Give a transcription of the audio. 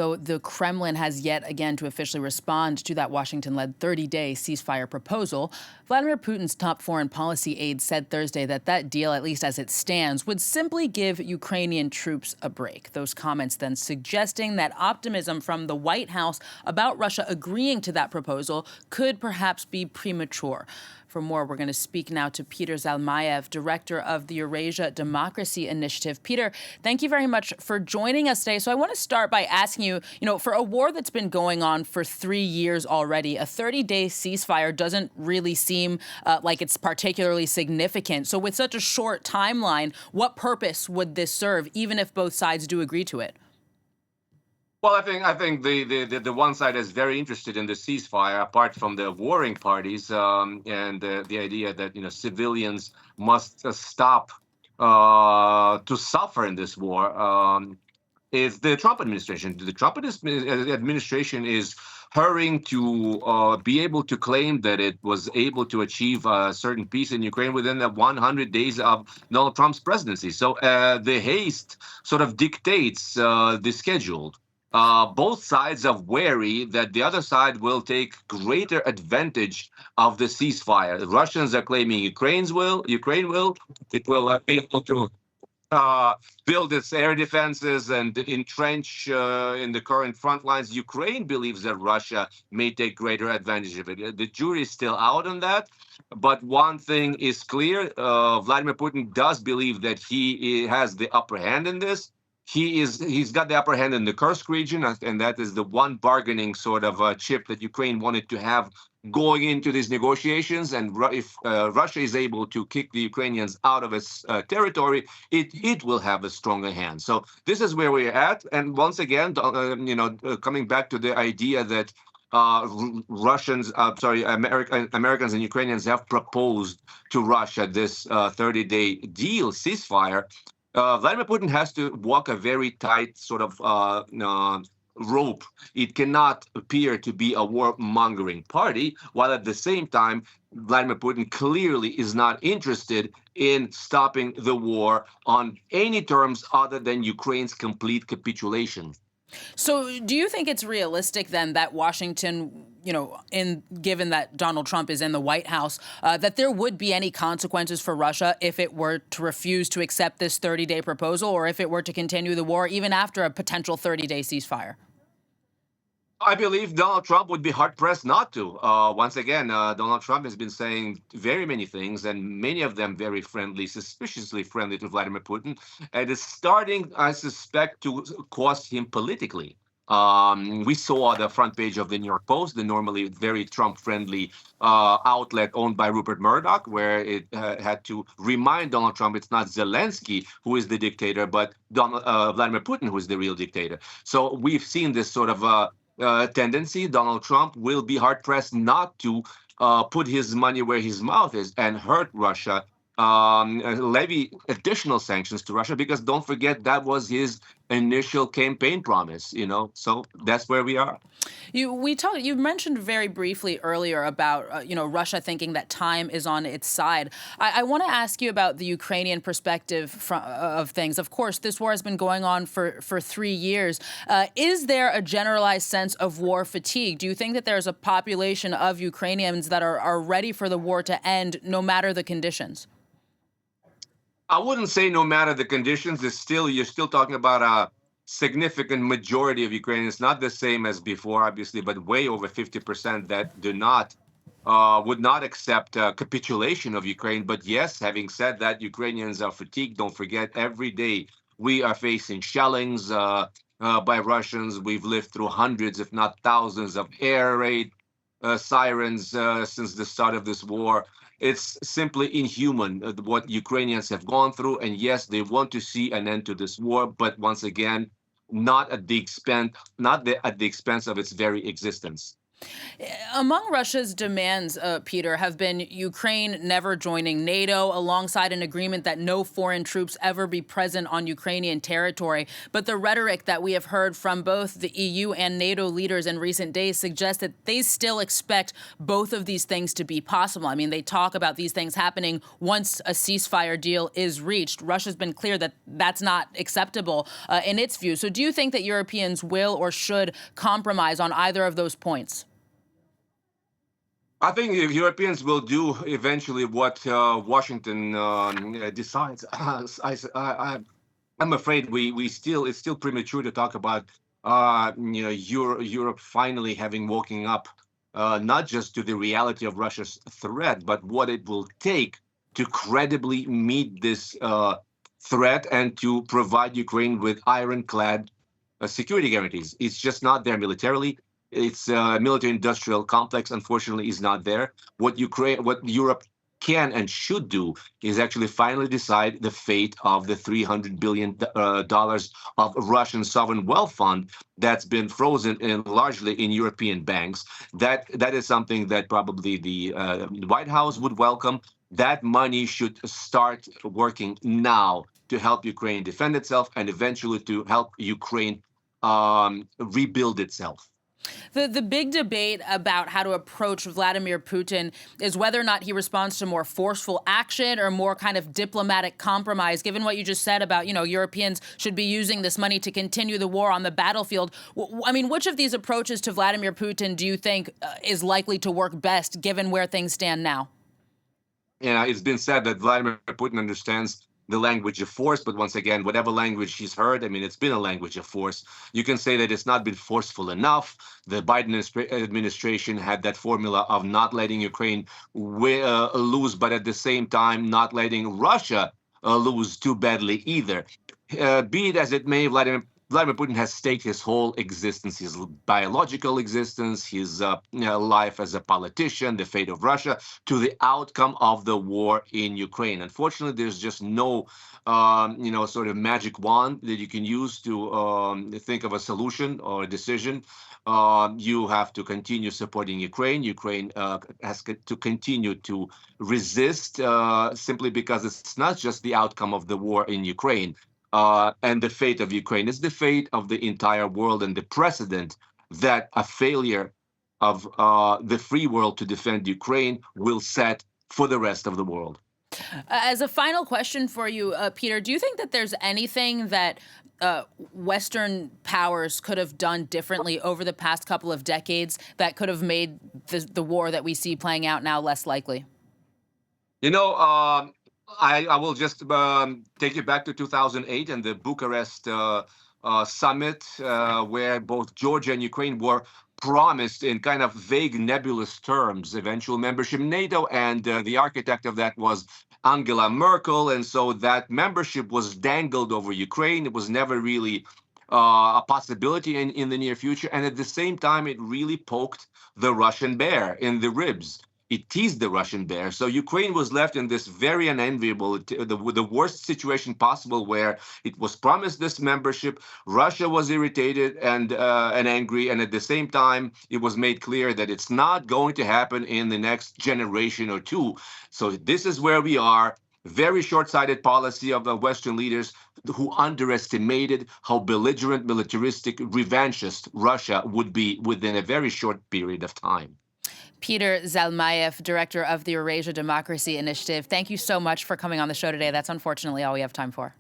although the Kremlin has yet again to officially respond to that Washington-led 30-day ceasefire proposal, Vladimir Putin's top foreign policy aide said Thursday that that deal, at least as it stands, would simply give Ukrainian troops a break. Those comments then suggesting that optimism from the White House about Russia agreeing to that proposal could perhaps be premature. For more, we're going to speak now to Peter Zalmayev, director of the Eurasian Democracy Initiative. Peter, thank you very much for joining us today. So I want to start by asking you, for a war that's been going on for 3 years already, a 30-day ceasefire doesn't really seem like it's particularly significant. So with such a short timeline, what purpose would this serve, even if both sides do agree to it? Well, I think the one side is very interested in the ceasefire, apart from the warring parties, and the idea that civilians must stop to suffer in this war. Is the Trump administration? The Trump administration is hurrying to be able to claim that it was able to achieve a certain peace in Ukraine within the 100 days of Donald Trump's presidency. So the haste sort of dictates the schedule. Both sides are wary that the other side will take greater advantage of the ceasefire. The Russians are claiming Ukraine will. It will be able to build its air defenses and entrench in the current front lines. Ukraine believes that Russia may take greater advantage of it. The jury is still out on that. But one thing is clear. Vladimir Putin does believe that he has the upper hand in this. He's got the upper hand in the Kursk region, and that is the one bargaining sort of chip that Ukraine wanted to have going into these negotiations. And if Russia is able to kick the Ukrainians out of its territory, it will have a stronger hand. So this is where we're at. And once again, coming back to the idea that Americans and Ukrainians have proposed to Russia this 30-day deal, ceasefire. Vladimir Putin has to walk a very tight sort of rope. It cannot appear to be a warmongering party, while at the same time, Vladimir Putin clearly is not interested in stopping the war on any terms other than Ukraine's complete capitulation. So do you think it's realistic then that Washington, given that Donald Trump is in the White House, that there would be any consequences for Russia if it were to refuse to accept this 30-day proposal, or if it were to continue the war even after a potential 30-day ceasefire? I believe Donald Trump would be hard-pressed not to. Once again, Donald Trump has been saying very many things, and many of them very friendly, suspiciously friendly to Vladimir Putin. And it's starting, I suspect, to cost him politically. We saw the front page of the New York Post, the normally very Trump-friendly outlet owned by Rupert Murdoch, where it had to remind Donald Trump it's not Zelensky who is the dictator, but Vladimir Putin who is the real dictator. So we've seen this sort of tendency. Donald Trump will be hard-pressed not to put his money where his mouth is and hurt Russia, levy additional sanctions to Russia, because don't forget that was his initial campaign promise, so that's where we are. You mentioned very briefly earlier about, Russia thinking that time is on its side. I want to ask you about the Ukrainian perspective of things. Of course, this war has been going on for 3 years. Is there a generalized sense of war fatigue? Do you think that there's a population of Ukrainians that are ready for the war to end no matter the conditions? I wouldn't say no matter the conditions. You're still talking about a significant majority of Ukrainians, not the same as before, obviously, but way over 50% that would not accept capitulation of Ukraine. But yes, having said that, Ukrainians are fatigued. Don't forget, every day we are facing shellings by Russians. We've lived through hundreds, if not thousands, of air raid sirens since the start of this war. It's simply inhuman what Ukrainians have gone through. And yes, they want to see an end to this war, but once again, not at the expense of its very existence. Among Russia's demands, Peter, have been Ukraine never joining NATO, alongside an agreement that no foreign troops ever be present on Ukrainian territory. But the rhetoric that we have heard from both the EU and NATO leaders in recent days suggests that they still expect both of these things to be possible. I mean, they talk about these things happening once a ceasefire deal is reached. Russia's been clear that that's not acceptable in its view. So do you think that Europeans will or should compromise on either of those points? I think if Europeans will do eventually what Washington decides. I'm afraid we still it's still premature to talk about Europe finally having woken up not just to the reality of Russia's threat, but what it will take to credibly meet this threat and to provide Ukraine with ironclad security guarantees. It's just not there militarily. Its military-industrial complex, unfortunately, is not there. What Europe can and should do is actually finally decide the fate of the $300 billion of Russian sovereign wealth fund that's been frozen largely in European banks. That is something that probably the White House would welcome. That money should start working now to help Ukraine defend itself and eventually to help Ukraine rebuild itself. The big debate about how to approach Vladimir Putin is whether or not he responds to more forceful action or more kind of diplomatic compromise. Given what you just said about, Europeans should be using this money to continue the war on the battlefield. I mean, which of these approaches to Vladimir Putin do you think is likely to work best, given where things stand now? It's been said that Vladimir Putin understands the language of force, but once again, whatever language he's heard, I mean, it's been a language of force. You can say that it's not been forceful enough. The Biden administration had that formula of not letting Ukraine lose, but at the same time, not letting Russia lose too badly either. Be it as it may, Vladimir Putin has staked his whole existence, his biological existence, his life as a politician, the fate of Russia, to the outcome of the war in Ukraine. Unfortunately, there's just no, sort of magic wand that you can use to think of a solution or a decision. You have to continue supporting Ukraine. Ukraine has to continue to resist simply because it's not just the outcome of the war in Ukraine. And the fate of Ukraine is the fate of the entire world, and the precedent that a failure of the free world to defend Ukraine will set for the rest of the world. As a final question for you, Peter, do you think that there's anything that Western powers could have done differently over the past couple of decades that could have made the war that we see playing out now less likely? I will just take you back to 2008 and the Bucharest summit, where both Georgia and Ukraine were promised in kind of vague, nebulous terms eventual membership in NATO, and the architect of that was Angela Merkel, and so that membership was dangled over Ukraine. It was never really a possibility in the near future, and at the same time, it really poked the Russian bear in the ribs. It teased the Russian bear. So Ukraine was left in this very unenviable, the worst situation possible, where it was promised this membership. Russia was irritated and angry, and at the same time, it was made clear that it's not going to happen in the next generation or two. So this is where we are. Very short-sighted policy of the Western leaders who underestimated how belligerent, militaristic, revanchist Russia would be within a very short period of time. Peter Zalmayev, director of the Eurasian Democracy Initiative, thank you so much for coming on the show today. That's unfortunately all we have time for.